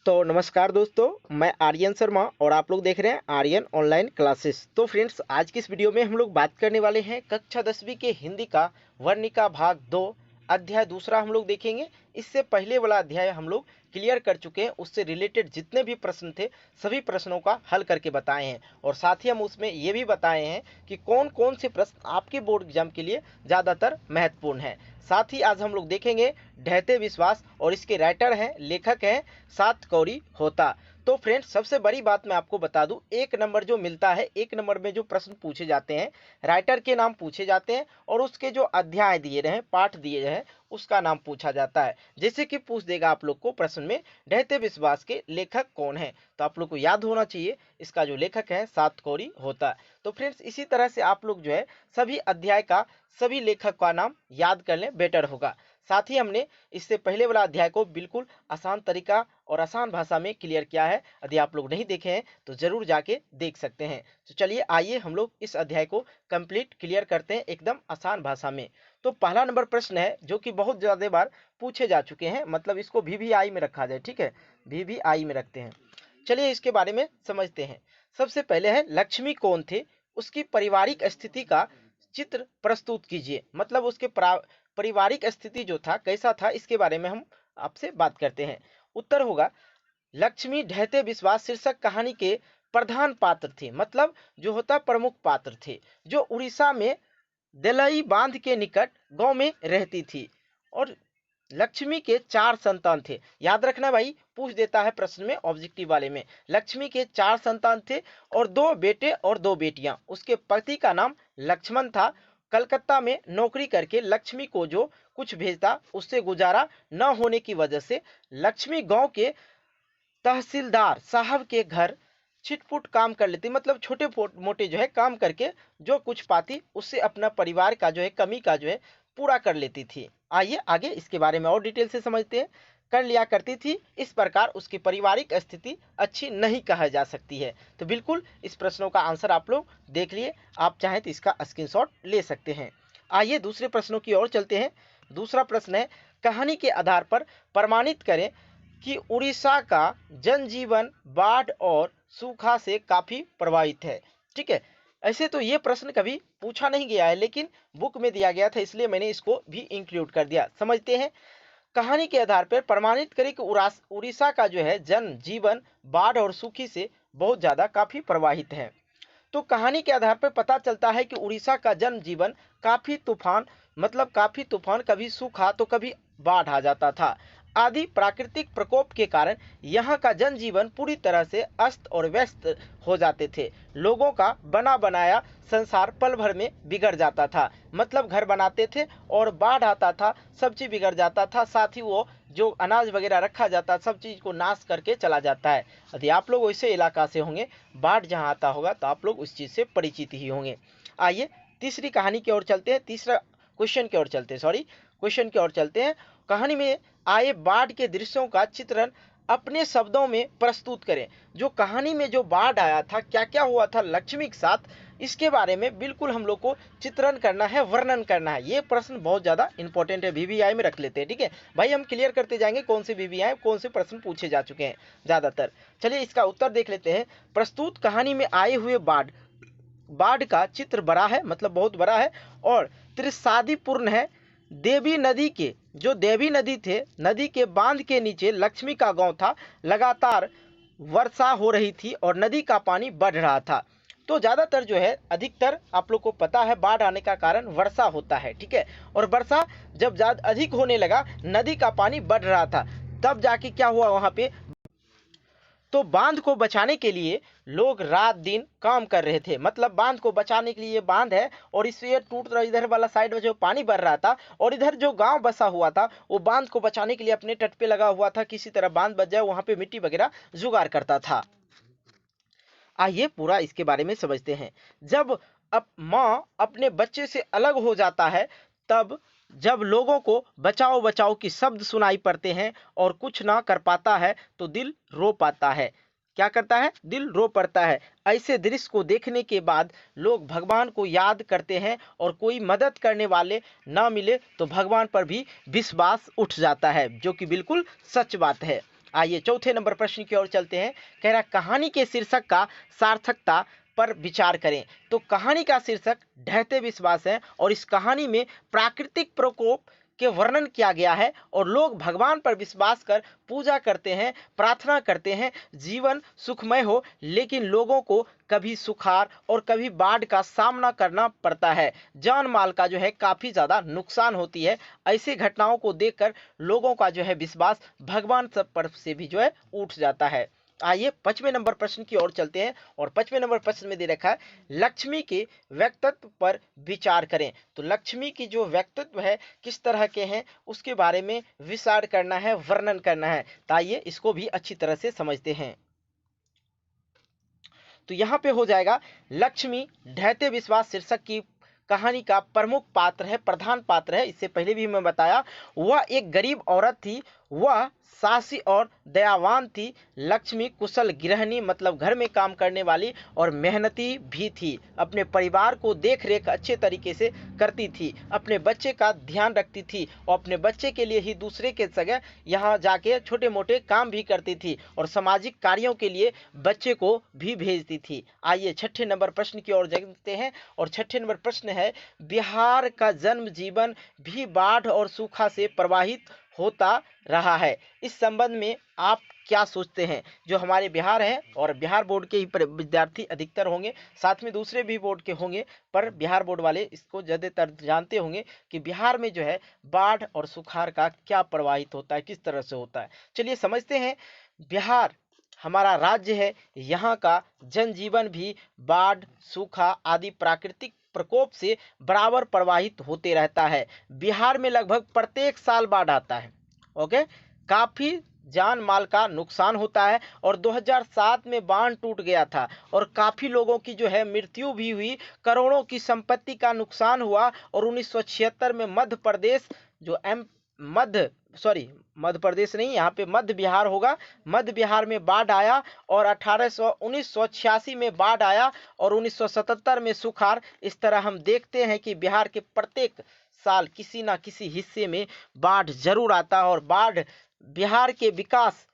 तो नमस्कार दोस्तों, मैं आर्यन शर्मा और आप लोग देख रहे हैं आर्यन ऑनलाइन क्लासेस। तो फ्रेंड्स, आज की इस वीडियो में हम लोग बात करने वाले हैं कक्षा 10वीं के हिंदी का वर्णिका भाग 2 अध्याय दूसरा हम लोग देखेंगे। इससे पहले वाला अध्याय हम लोग क्लियर कर चुके हैं, उससे रिलेटेड जितने भी प्रश्न थे सभी प्रश्नों का हल करके बताए हैं और साथ ही हम उसमें ये भी बताए हैं कि कौन कौन से प्रश्न आपके बोर्ड एग्जाम के लिए ज़्यादातर महत्वपूर्ण हैं। साथ ही आज हम लोग देखेंगे ढहते विश्वास और इसके राइटर हैं, लेखक हैं सातकौड़ी होता। तो फ्रेंड्स, सबसे बड़ी बात मैं आपको बता दूं, एक नंबर जो मिलता है, एक नंबर में जो प्रश्न पूछे जाते हैं राइटर के नाम पूछे जाते हैं और उसके जो अध्याय दिए रहे हैं, पाठ दिए रहे हैं, उसका नाम पूछा जाता है। जैसे कि पूछ देगा आप लोग को प्रश्न में ढहते विश्वास के लेखक कौन है, तो आप लोग को याद होना चाहिए इसका जो लेखक है सातकौड़ी होता। तो फ्रेंड्स, इसी तरह से आप लोग जो है सभी अध्याय का सभी लेखक का नाम याद कर लें, बेटर होगा। साथ ही हमने इससे पहले वाला अध्याय को बिल्कुल आसान तरीका और आसान भाषा में क्लियर किया है। यदि आप लोग नहीं देखे हैं तो जरूर जाके देख सकते हैं। तो चलिए आइए हम लोग इस अध्याय को कंप्लीट क्लियर करते हैं एकदम आसान भाषा में। तो पहला नंबर प्रश्न है जो कि बहुत ज्यादा बार पूछे जा चुके हैं, मतलब इसको VVI में रखा जाए, ठीक है, VVI में रखते हैं। चलिए इसके बारे में समझते हैं। सबसे पहले है लक्ष्मी कौन थे, उसकी पारिवारिक स्थिति का चित्र प्रस्तुत कीजिए। मतलब उसके पारिवारिक स्थिति जो था कैसा था, इसके बारे में हम आपसे बात करते हैं। उत्तर होगा लक्ष्मी ढहते विश्वास शीर्षक कहानी के प्रधान पात्र थे, मतलब जो होता प्रमुख पात्र थे, जो उड़ीसा में देलई बांध के निकट गांव में रहती थी और लक्ष्मी के 4 संतान थे। याद रखना भाई, पूछ देता है प्रश्न में ऑब्जेक्टिव वाले में। लक्ष्मी के 4 संतान थे और 2 बेटे और 2 बेटियां। उसके पति का नाम लक्ष्मण था। कलकत्ता में नौकरी करके लक्ष्मी को जो कुछ भेजता उससे गुजारा न होने की वजह से लक्ष्मी गांव के तहसीलदार साहब के घर छिटपुट काम कर लेती, मतलब छोटे मोटे जो है काम करके जो कुछ पाती उससे अपना परिवार का जो है कमी का जो है पूरा कर लेती थी। आइए आगे इसके बारे में और डिटेल से समझते हैं। कर लिया करती थी, इस प्रकार उसकी पारिवारिक स्थिति अच्छी नहीं कहा जा सकती है। तो बिल्कुल इस प्रश्नों का आंसर आप लोग देख लिए, आप चाहें तो इसका स्क्रीनशॉट ले सकते हैं। आइए दूसरे प्रश्नों की ओर चलते हैं। दूसरा प्रश्न है कहानी के आधार पर प्रमाणित करें कि उड़ीसा का जनजीवन बाढ़ और सूखा से काफी प्रभावित है। ठीक है, ऐसे तो ये प्रश्न कभी पूछा नहीं गया है, लेकिन बुक में दिया गया था, इसलिए मैंने इसको भी इंक्लूड कर दिया। समझते हैं। कहानी के आधार पर प्रमाणित करें कि उड़ीसा का जो है जनजीवन बाढ़ और सूखी से बहुत ज्यादा काफी प्रभावित है। तो कहानी के आधार पर पता चलता है कि उड़ीसा का जनजीवन काफी तूफान, मतलब काफी तूफान, कभी सूखा तो कभी बाढ़ आ जाता था आदि प्राकृतिक प्रकोप के कारण यहाँ का जनजीवन पूरी तरह से अस्त और व्यस्त हो जाते थे। लोगों का बना बनाया संसार पल भर में बिगड़ जाता था। मतलब घर बनाते थे और बाढ़ आता था, सब चीज बिगड़ जाता था, साथ ही वो जो अनाज वगैरह रखा जाता सब चीज को नाश करके चला जाता है। यदि आप लोग वैसे इलाका से होंगे, बाढ़ जहाँ आता होगा, तो आप लोग उस चीज से परिचित ही होंगे। आइए तीसरी कहानी की ओर चलते हैं, तीसरा क्वेश्चन की ओर चलते हैं, क्वेश्चन की ओर चलते हैं। कहानी में आए बाढ़ के दृश्यों का चित्रण अपने शब्दों में प्रस्तुत करें। जो कहानी में जो बाढ़ आया था, क्या क्या हुआ था लक्ष्मी के साथ, इसके बारे में बिल्कुल हम लोग को चित्रण करना है, वर्णन करना है। ये प्रश्न बहुत ज्यादा इंपॉर्टेंट है, VVI में रख लेते हैं। ठीक है भाई, हम क्लियर करते जाएंगे कौन से VVI कौन से प्रश्न पूछे जा चुके हैं ज्यादातर। चलिए इसका उत्तर देख लेते हैं। प्रस्तुत कहानी में आए हुए बाढ़ का चित्र बड़ा है, मतलब बहुत बड़ा है और त्रिसादीपूर्ण है। देवी नदी के जो देवी नदी थे, नदी के बांध के नीचे लक्ष्मी का गांव था। लगातार वर्षा हो रही थी और नदी का पानी बढ़ रहा था। तो ज्यादातर जो है, अधिकतर आप लोग को पता है बाढ़ आने का कारण वर्षा होता है। ठीक है, और वर्षा जब ज्यादा अधिक होने लगा, नदी का पानी बढ़ रहा था, तब जाके क्या हुआ वहां पे, तो बांध को बचाने के लिए लोग रात दिन काम कर रहे थे। मतलब बांध को बचाने के लिए, ये बांध है और इससे टूट रहा, इधर वाला साइड में जो पानी बढ़ रहा था और इधर जो गांव बसा हुआ था वो बांध को बचाने के लिए अपने तट पे लगा हुआ था, किसी तरह बांध बच जाए, वहां पे मिट्टी वगैरह जुगाड़ करता था। आइए पूरा इसके बारे में समझते हैं। जब अब माँ अपने बच्चे से अलग हो जाता है, तब जब लोगों को बचाओ बचाओ की शब्द सुनाई पड़ते हैं और कुछ ना कर पाता है तो दिल रो पाता है। क्या करता है? दिल रो पड़ता है। ऐसे दृश्य को देखने के बाद लोग भगवान को याद करते हैं और कोई मदद करने वाले ना मिले तो भगवान पर भी विश्वास उठ जाता है, जो कि बिल्कुल सच बात है। आइए चौथे नंबर प्रश्न की ओर चलते हैं। कह रहा कहानी के शीर्षक का सार्थकता पर विचार करें। तो कहानी का शीर्षक ढहते विश्वास है और इस कहानी में प्राकृतिक प्रकोप के वर्णन किया गया है और लोग भगवान पर विश्वास कर पूजा करते हैं, प्रार्थना करते हैं जीवन सुखमय हो, लेकिन लोगों को कभी सुखाड़ और कभी बाढ़ का सामना करना पड़ता है। जान माल का जो है काफी ज्यादा नुकसान होती है। ऐसी घटनाओं को देखकर लोगों का जो है विश्वास भगवान सब पर से भी जो है उठ जाता है। आइए 5वें नंबर प्रश्न की ओर चलते हैं और 5वें नंबर प्रश्न में दे रखा है लक्ष्मी के व्यक्तित्व पर विचार करें। तो लक्ष्मी की जो व्यक्तित्व है किस तरह के हैं उसके बारे में विचार करना है, वर्णन करना है। तो आइए इसको भी अच्छी तरह से समझते हैं। तो यहाँ पे हो जाएगा लक्ष्मी ढहते विश्वास शीर्षक की कहानी का प्रमुख पात्र है, प्रधान पात्र है। इससे पहले भी मैं बताया, वह एक गरीब औरत थी, वह साहसी और दयावान थी। लक्ष्मी कुशल गृहिणी मतलब घर में काम करने वाली और मेहनती भी थी। अपने परिवार को देख रेख अच्छे तरीके से करती थी, अपने बच्चे का ध्यान रखती थी और अपने बच्चे के लिए ही दूसरे के जगह यहाँ जाके छोटे मोटे काम भी करती थी और सामाजिक कार्यों के लिए बच्चे को भी भेजती थी। आइए 6ठे नंबर प्रश्न की ओर देखते हैं और 6ठे नंबर प्रश्न है बिहार का जन्म जीवन भी बाढ़ और सूखा से प्रभावित होता रहा है। इस संबंध में आप क्या सोचते हैं? जो हमारे बिहार है और बिहार बोर्ड के ही विद्यार्थी अधिकतर होंगे, साथ में दूसरे भी बोर्ड के होंगे, पर बिहार बोर्ड वाले इसको ज्यादातर जानते होंगे कि बिहार में जो है बाढ़ और सुखाड़ का क्या प्रभावित होता है, किस तरह से होता है। चलिए समझते हैं। बिहार हमारा राज्य है, यहाँ का जनजीवन भी बाढ़ सूखा आदि प्राकृतिक प्रकोप से बराबर प्रभावित होते रहता है। बिहार में लगभग प्रत्येक साल बाढ़ आता है। ओके, काफी जान माल का नुकसान होता है और 2007 में बांध टूट गया था और काफी लोगों की जो है मृत्यु भी हुई, करोड़ों की संपत्ति का नुकसान हुआ और 1976 में मध्य प्रदेश जो मध्य प्रदेश नहीं, यहाँ पे मध्य बिहार होगा, मध्य बिहार में बाढ़ आया और 1986 में बाढ़ आया और 1977 में सुखाड़। इस तरह हम देखते हैं कि बिहार के प्रत्येक साल किसी ना किसी हिस्से में बाढ़ जरूर आता है और बाढ़ बिहार के विकास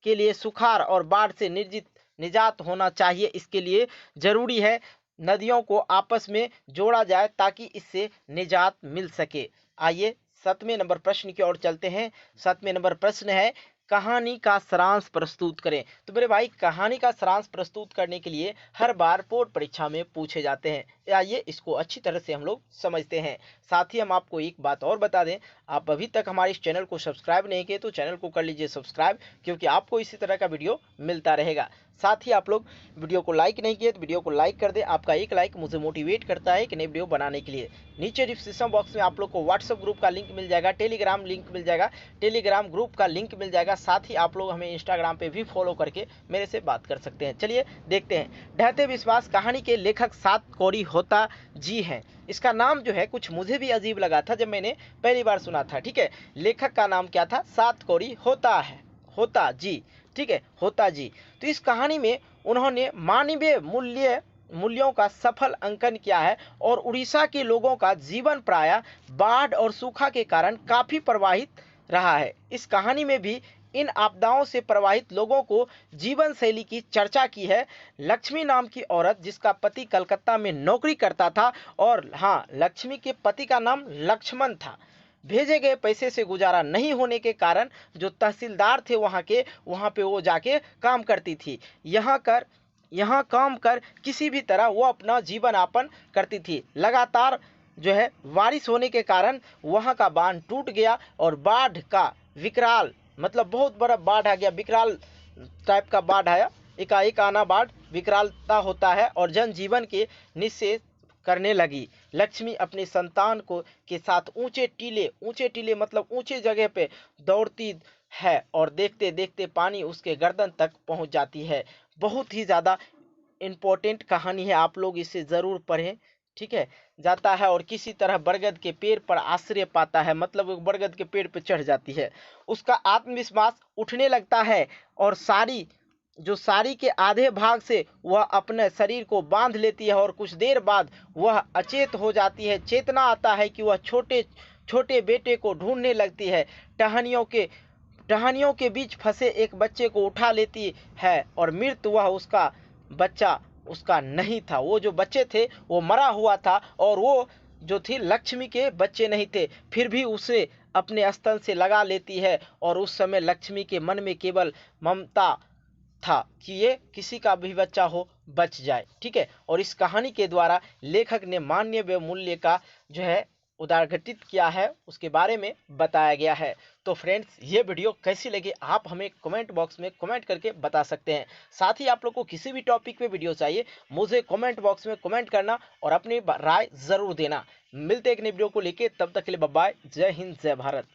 के लिए सुखाड़ और बाढ़ से निजात होना चाहिए। इसके लिए जरूरी है नदियों को आपस में जोड़ा जाए ताकि इससे निजात मिल सके। आइए 7वें नंबर प्रश्न की ओर चलते हैं। 7वें नंबर प्रश्न है कहानी का सारांश प्रस्तुत करें। तो मेरे भाई कहानी का सारांश प्रस्तुत करने के लिए हर बार बोर्ड परीक्षा में पूछे जाते हैं। आइए इसको अच्छी तरह से हम लोग समझते हैं। साथ ही हम आपको एक बात और बता दें, आप अभी तक हमारे इस चैनल को सब्सक्राइब नहीं किए तो चैनल को कर लीजिए सब्सक्राइब, क्योंकि आपको इसी तरह का वीडियो मिलता रहेगा। साथ ही आप लोग वीडियो को लाइक नहीं किए तो वीडियो को लाइक कर दें। आपका एक लाइक मुझे मोटिवेट करता है कि नई वीडियो बनाने के लिए। नीचे डिस्क्रिप्शन बॉक्स में आप लोग को व्हाट्सएप ग्रुप का लिंक मिल जाएगा, टेलीग्राम लिंक मिल जाएगा, टेलीग्राम ग्रुप का लिंक मिल जाएगा। साथ ही आप लोग हमें इंस्टाग्राम पे भी फॉलो करके मेरे से बात कर सकते हैं। चलिए देखते हैं। ढहते विश्वास कहानी के लेखक सात कौड़ी होता जी हैं। इसका नाम जो है कुछ मुझे भी अजीब लगा था जब मैंने पहली बार सुना था। ठीक है, लेखक का नाम क्या था? सात कौड़ी होता जी। ठीक है, होता जी। तो इस कहानी में उन्होंने मानवीय मूल्यों का सफल अंकन किया है और उड़ीसा के लोगों का जीवन प्रायः बाढ़ और सूखा के कारण काफी प्रभावित रहा है। इस कहानी में भी इन आपदाओं से प्रभावित लोगों को जीवन शैली की चर्चा की है। लक्ष्मी नाम की औरत जिसका पति कलकत्ता में नौकरी करता था, और हाँ, लक्ष्मी के पति का नाम लक्ष्मण था। भेजे गए पैसे से गुजारा नहीं होने के कारण जो तहसीलदार थे वहाँ पे वो जाके काम करती थी। यहाँ काम कर किसी भी तरह वो अपना जीवन यापन करती थी। लगातार जो है बारिश होने के कारण वहाँ का बांध टूट गया और बाढ़ का विकराल मतलब बहुत बड़ा बाढ़ आ गया, विकराल टाइप का बाढ़ आया। एकाएक आना बाढ़ विकरालता होता है और जनजीवन के निषेध करने लगी। लक्ष्मी अपने संतान को के साथ ऊंचे टीले मतलब ऊंचे जगह पे दौड़ती है और देखते देखते पानी उसके गर्दन तक पहुंच जाती है। बहुत ही ज़्यादा इम्पोर्टेंट कहानी है, आप लोग इसे ज़रूर पढ़ें। ठीक है, जाता है और किसी तरह बरगद के पेड़ पर आश्रय पाता है, मतलब वो बरगद के पेड़ पर चढ़ जाती है। उसका आत्मविश्वास उठने लगता है और साड़ी के आधे भाग से वह अपने शरीर को बांध लेती है और कुछ देर बाद वह अचेत हो जाती है। चेतना आता है कि वह छोटे छोटे बेटे को ढूंढने लगती है। टहनियों के टहनियों के बीच फंसे एक बच्चे को उठा लेती है और मृत वह उसका बच्चा उसका नहीं था। वो जो बच्चे थे वो मरा हुआ था और वो जो थी लक्ष्मी के बच्चे नहीं थे, फिर भी उसे अपने स्तन से लगा लेती है। और उस समय लक्ष्मी के मन में केवल ममता था कि ये किसी का भी बच्चा हो बच जाए। ठीक है, और इस कहानी के द्वारा लेखक ने मान्य व मूल्य का जो है उदारघटित किया है, उसके बारे में बताया गया है। तो फ्रेंड्स, ये वीडियो कैसी लगी आप हमें कमेंट बॉक्स में कमेंट करके बता सकते हैं। साथ ही आप लोग को किसी भी टॉपिक पे वीडियो चाहिए, मुझे कमेंट बॉक्स में कमेंट करना और अपनी राय जरूर देना। मिलते एक नई वीडियो को लेके, तब तक के लिए बाय बाय। जय हिंद, जय भारत।